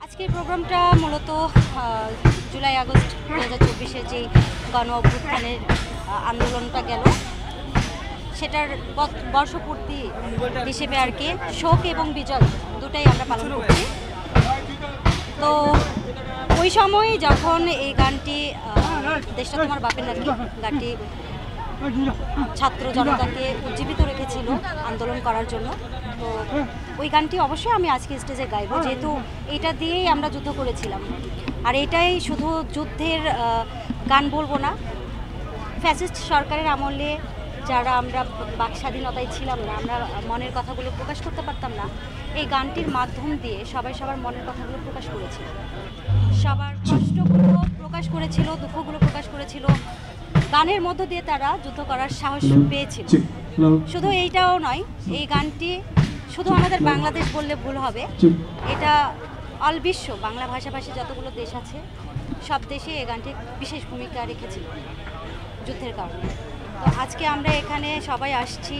আজকের প্রোগ্রামটা মূলত জুলাই আগস্ট 2024-এর যেই গণ অভ্যুত্থানের আন্দোলনটা গেল সেটার বর্ষপূর্তি হিসেবে আর কি শোক এবং বিজয় দুটাই আমরা পালন করছি। তো ওই সময় যখন এই গানটি দেশটা তোমার বাপের নাকি গানটি ছাত্র জনতাকে উজ্জীবিত রেখেছিল আন্দোলন করার জন্য, তো ওই গানটি অবশ্যই আমি আজকে স্টেজে গাইবো, যেহেতু এটা দিয়েই আমরা যুদ্ধ করেছিলাম। আর এটাই শুধু যুদ্ধের গান বলবো না, ফ্যাসিস্ট সরকারের আমলে যারা আমরা বাক স্বাধীনতায় ছিলাম না, আমরা মনের কথাগুলো প্রকাশ করতে পারতাম না, এই গানটির মাধ্যম দিয়ে সবাই সবার মনের কথাগুলো প্রকাশ করেছিল, সবার কষ্টগুলো প্রকাশ করেছিল, দুঃখগুলো প্রকাশ করেছিল। গানের মধ্য দিয়ে তারা যুদ্ধ করার সাহস পেয়েছিল। শুধু এইটাও নয়, এই গানটি শুধু আমাদের বাংলাদেশ বললে ভুল হবে, এটা অল বিশ্ব বাংলা ভাষাভাষী যতগুলো দেশ আছে সব দেশে এই গানটি বিশেষ ভূমিকা রেখেছিল যুদ্ধের কারণে। তো আজকে আমরা এখানে সবাই আসছি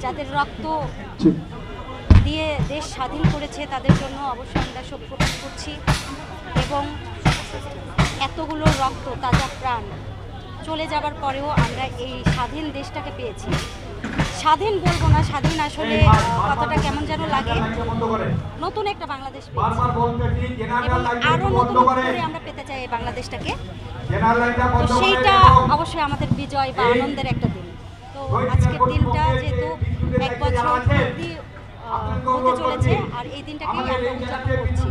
যাদের রক্ত দিয়ে দেশ স্বাধীন করেছে তাদের জন্য অবশ্যই আমরা শোক প্রকাশ করছি, এবং এতগুলো রক্ত তাজা প্রাণ চলে যাবার পরেও আমরা এই স্বাধীন দেশটাকে পেয়েছি। স্বাধীন বলবো না, স্বাধীন আসলে কথাটা কেমন যেন লাগে, নতুন একটা বাংলাদেশ পেয়েছি এবং আরও নতুন করে আমরা পেতে চাই এই বাংলাদেশটাকে। তো সেইটা অবশ্যই আমাদের বিজয় বা আনন্দের একটা দিন। তো আজকের দিনটা যেহেতু 1 বছর হতে চলেছে, আর এই দিনটাকেই আমরা উদযাপন করছি।